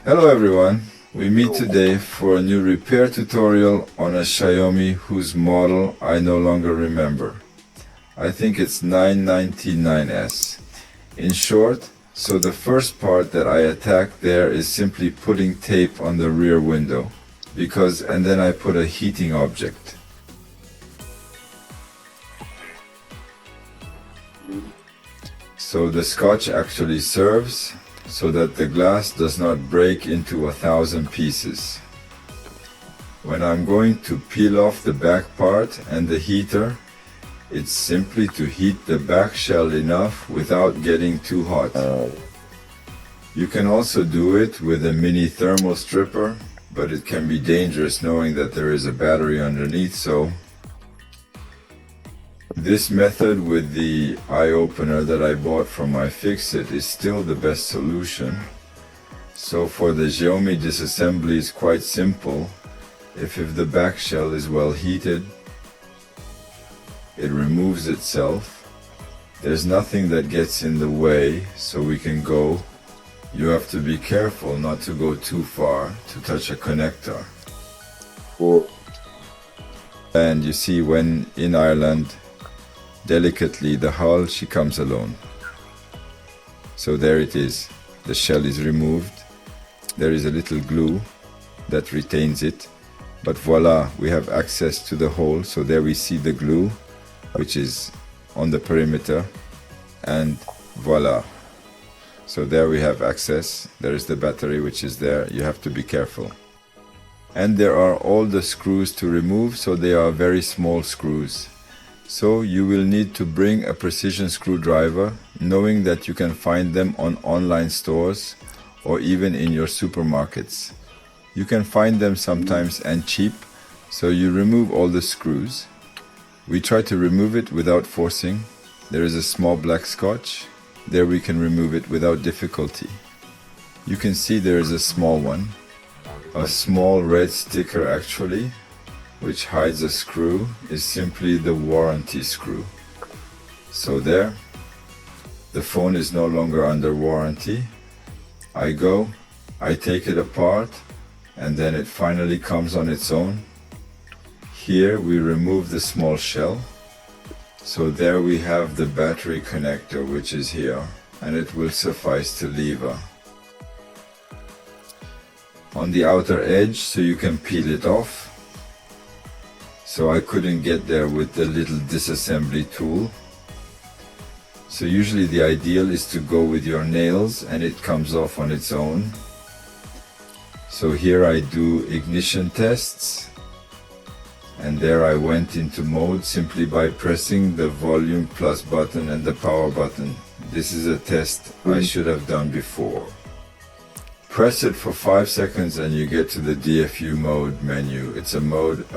Hello everyone, we meet today for a new repair tutorial on a Xiaomi whose model I no longer remember. I think it's 999S. In short, so the first part that I attacked there is simply putting tape on the rear window, and then I put a heating object. So the scotch actually serves so that the glass does not break into 1,000 pieces. When I'm going to peel off the back part and the heater, it's simply to heat the back shell enough without getting too hot. You can also do it with a mini thermal stripper, but it can be dangerous knowing that there is a battery underneath, so this method with the eye opener that I bought from iFixit is still the best solution. So for the Xiaomi disassembly is quite simple. If the back shell is well heated, it removes itself. There's nothing that gets in the way, so we can go. You have to be careful not to go too far to touch a connector. And you see, when in Ireland, delicately the hull, she comes alone. So there it is, the shell is removed. There is a little glue that retains it, but voila, we have access to the hole. So there we see the glue, which is on the perimeter, and voila. So there we have access. There is the battery which is there. You have to be careful. And there are all the screws to remove, so they are very small screws. So you will need to bring a precision screwdriver, knowing that you can find them on online stores or even in your supermarkets. You can find them sometimes and cheap, so you remove all the screws. We try to remove it without forcing. There is a small black scotch. There we can remove it without difficulty. You can see there is a small one. A small red sticker actually, which hides a screw, is simply the warranty screw. So there, the phone is no longer under warranty. I take it apart, and then it finally comes on its own. Here we remove the small shell. So there we have the battery connector, which is here, and it will suffice to lever. On the outer edge, so you can peel it off. So I couldn't get there with the little disassembly tool. So usually the ideal is to go with your nails and it comes off on its own. So here I do ignition tests, and there I went into mode simply by pressing the volume plus button and the power button. This is a test I should have done before. Press it for 5 seconds and you get to the DFU mode menu. It's a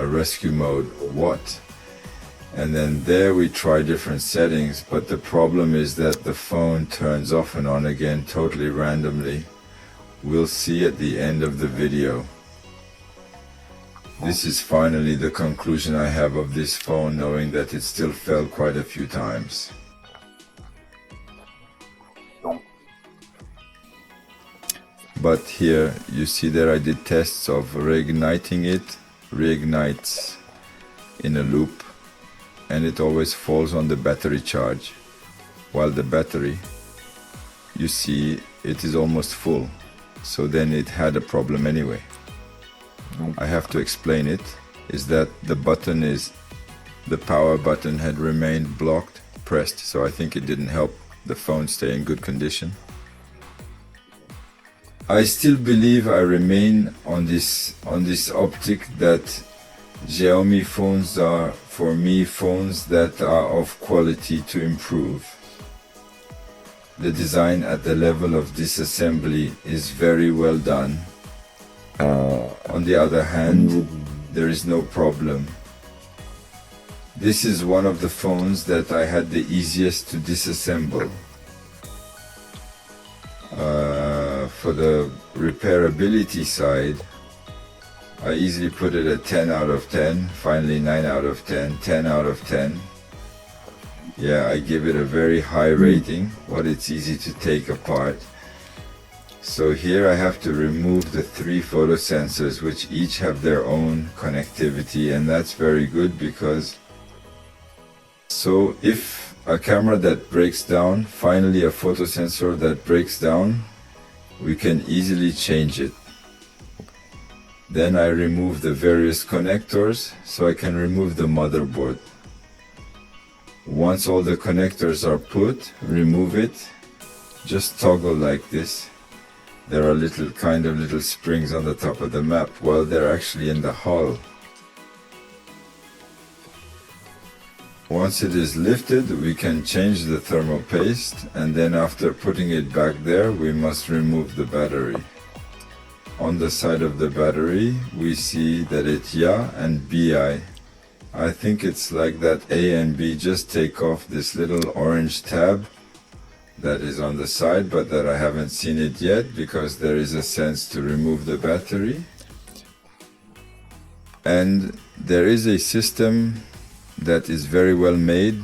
rescue mode, what? And then there we try different settings, but the problem is that the phone turns off and on again totally randomly. We'll see at the end of the video. This is finally the conclusion I have of this phone, knowing that it still fell quite a few times. But here you see that I did tests of reigniting it, reignites in a loop, and it always falls on the battery charge, while the battery, you see, it is almost full. So then it had a problem anyway. I have to explain it, is that the power button had remained pressed, so I think it didn't help the phone stay in good condition. I still believe I remain on this optic that Xiaomi phones are, for me, phones that are of quality to improve. The design at the level of disassembly is very well done. On the other hand, there is no problem. This is one of the phones that I had the easiest to disassemble. For the repairability side, I easily put it at 10 out of 10, finally 9 out of 10, 10 out of 10. Yeah, I give it a very high rating, but it's easy to take apart. So here I have to remove the 3 photo sensors, which each have their own connectivity, and that's very good because so if a camera that breaks down, finally a photo sensor that breaks down, we can easily change it. Then I remove the various connectors so I can remove the motherboard. Once all the connectors are put, remove it, just toggle like this. There are little springs on the top of the map. Well, they're actually in the hull. Once it is lifted, we can change the thermal paste, and then after putting it back there, we must remove the battery. On the side of the battery, we see that it's YA and BI. I think it's like that A and B. Just take off this little orange tab that is on the side, but that I haven't seen it yet because there is a sense to remove the battery. And there is a system that is very well made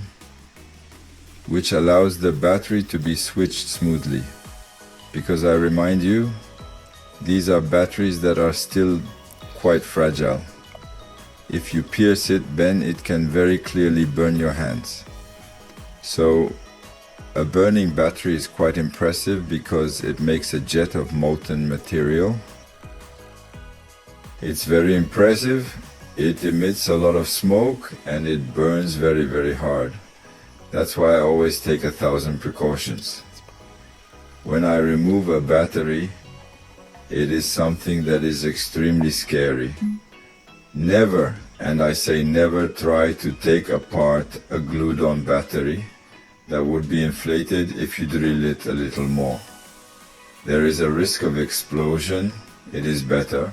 which allows the battery to be switched smoothly, because I remind you, these are batteries that are still quite fragile. If you pierce it, then it can very clearly burn your hands. So a burning battery is quite impressive because it makes a jet of molten material. It's very impressive, it emits a lot of smoke, and it burns very, very hard. That's why I always take 1,000 precautions. When I remove a battery, it is something that is extremely scary. Never, and I say never, try to take apart a glued-on battery. That would be inflated if you drill it a little more. There is a risk of explosion. It is better.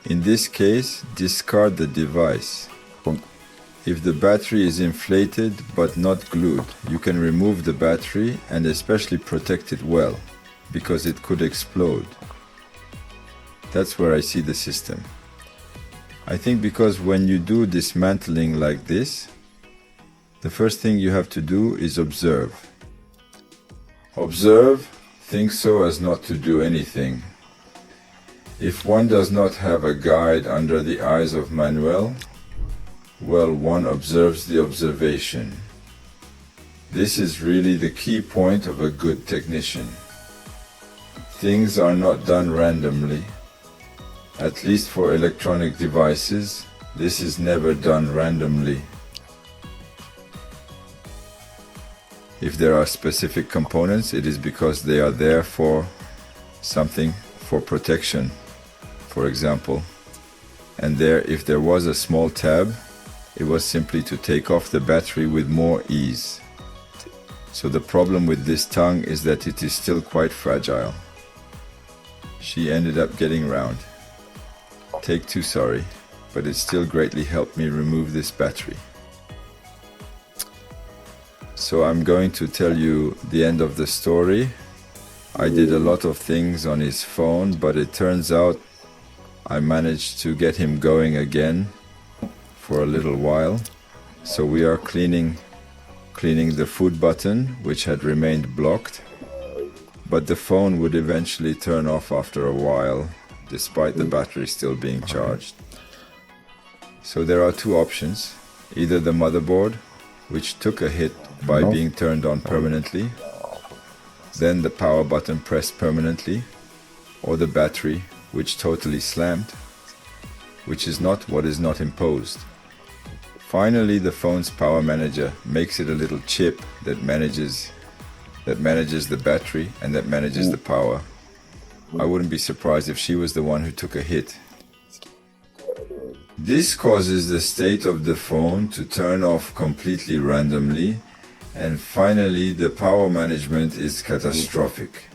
In this case, discard the device. If the battery is inflated but not glued, you can remove the battery and especially protect it well, because it could explode. That's where I see the system. I think because when you do dismantling like this, the first thing you have to do is observe. Observe, think so as not to do anything. If one does not have a guide under the eyes of Manuel, well, one observes the observation. This is really the key point of a good technician. Things are not done randomly. At least for electronic devices, this is never done randomly. If there are specific components, it is because they are there for something, for protection, for example. And there, if there was a small tab, it was simply to take off the battery with more ease. So the problem with this tongue is that it is still quite fragile. She ended up getting round. Take 2, sorry, but it still greatly helped me remove this battery. So I'm going to tell you the end of the story. I did a lot of things on his phone, but it turns out I managed to get him going again for a little while. So we are cleaning the food button, which had remained blocked, but the phone would eventually turn off after a while, despite the battery still being charged. So there are 2 options, either the motherboard, which took a hit by being turned on permanently, then the power button pressed permanently, or the battery, which totally slammed, which is not what is not imposed. Finally, the phone's power manager makes it a little chip that manages the battery and that manages the power. I wouldn't be surprised if she was the one who took a hit. This causes the state of the phone to turn off completely randomly, and finally the power management is catastrophic.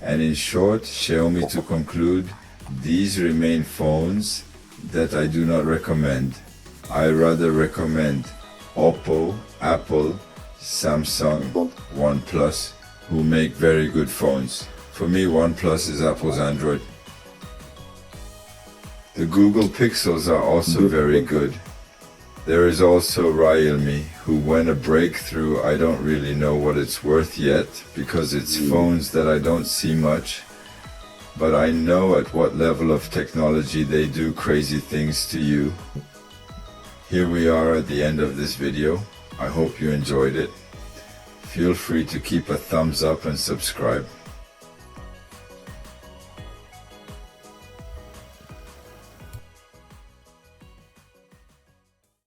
And in short, Xiaomi, to conclude, these remain phones that I do not recommend. I rather recommend Oppo, Apple, Samsung, OnePlus, who make very good phones. For me, OnePlus is Apple's Android. The Google Pixels are also very good. There is also Realme, who went a breakthrough. I don't really know what it's worth yet, because it's phones that I don't see much. but I know at what level of technology they do crazy things to you. Here we are at the end of this video. I hope you enjoyed it. Feel free to keep a thumbs up and subscribe.